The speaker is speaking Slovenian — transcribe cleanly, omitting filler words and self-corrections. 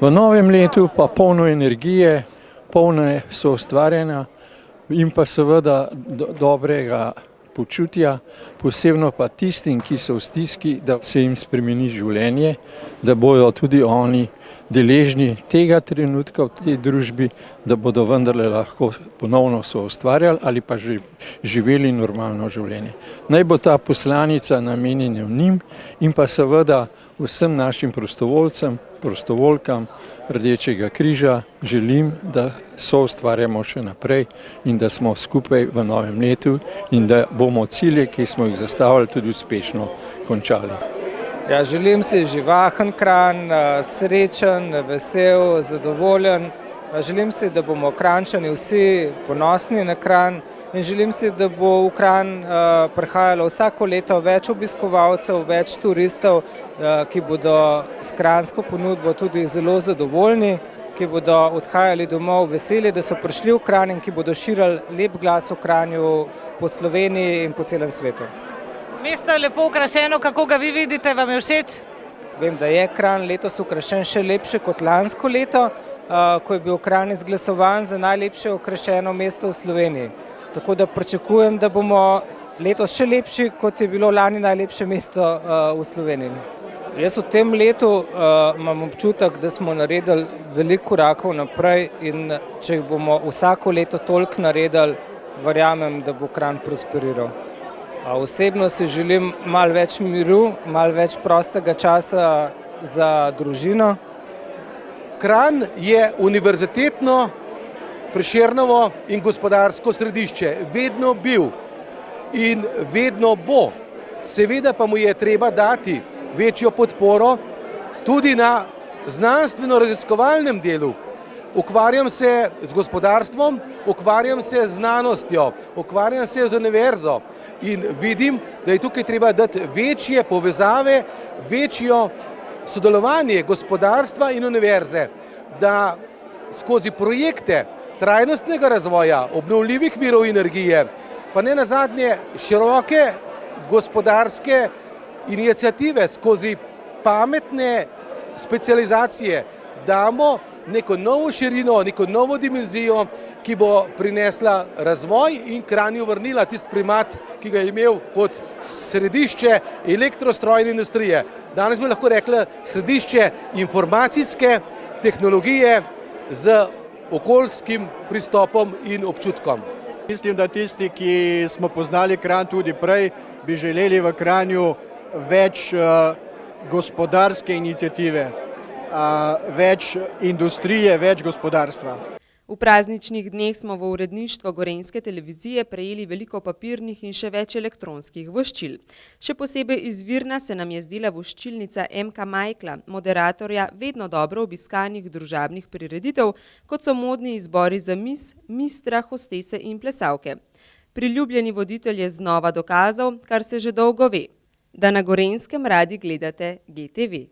V novem letu pa polno energije, polno soustvarjanja in pa seveda dobrega počutja, posebno pa tistim, ki so v stiski, da se jim spremeni življenje, da bojo tudi oni deležni tega trenutka v tej družbi, da bodo vendarle lahko ponovno soustvarjali ali pa živeli normalno življenje. Naj bo ta poslanica namenjena njim in pa seveda vsem našim prostovoljcem, prostovoljkam Rdečega križa želim, da soustvarjamo še naprej in da smo skupaj v novem letu in da bomo cilje, ki smo jih zastavili, tudi uspešno končali. Ja, želim si živahen Kranj, srečen, vesel, zadovoljen. Želim si, da bomo Kranjčani vsi ponosni na Kranj in želim si, da bo v Kranj prihajalo vsako leto več obiskovalcev, več turistov, ki bodo s kranjsko ponudbo tudi zelo zadovoljni, ki bodo odhajali domov veseli, da so prišli v Kranj in ki bodo širili lep glas o Kranju po Sloveniji in po celem svetu. Mesto je lepo okrašeno, kako ga vi vidite, vam je všeč? Vem, da je Kranj letos okrašen še lepše kot lansko leto, ko je bil Kranj izglasovan za najlepše okrašeno mesto v Sloveniji. Tako da pričakujem, da bomo letos še lepši, kot je bilo lani najlepše mesto v Sloveniji. Jaz v tem letu imam občutek, da smo naredili veliko korakov naprej in če jih bomo vsako leto toliko naredili, verjamem, da bo Kranj prosperiral. Osebno si želim malo več miru, malo več prostega časa za družino. Kranj je univerzitetno, Prešernovo in gospodarsko središče. Vedno bil in vedno bo. Seveda pa mu je treba dati večjo podporo tudi na znanstveno-raziskovalnem delu. Ukvarjam se z gospodarstvom, ukvarjam se z znanostjo, ukvarjam se z univerzo in vidim, da je tukaj treba dati večje povezave, večjo sodelovanje gospodarstva in univerze, da skozi projekte trajnostnega razvoja, obnovljivih virov energije, pa ne nazadnje široke gospodarske iniciative skozi pametne specializacije damo neko novo širino, neko novo dimenzijo, ki bo prinesla razvoj in Kranju vrnila tisti primat, ki ga je imel kot središče elektrostrojne industrije. Danes bi lahko rekli središče informacijske tehnologije z okoljskim pristopom in občutkom. Mislim, da tisti, ki smo poznali Kranj tudi prej, bi želeli v Kranju več gospodarske iniciative, več industrije, več gospodarstva. V prazničnih dneh smo v uredništvo Gorenjske televizije prejeli veliko papirnih in še več elektronskih voščil. Še posebej izvirna se nam je zdela voščilnica M.K. Majkla, moderatorja vedno dobro obiskanih družabnih prireditev, kot so modni izbori za mis, mistra, hostese in plesalke. Priljubljeni voditelj je znova dokazal, kar se že dolgo ve, da na Gorenjskem radi gledate GTV.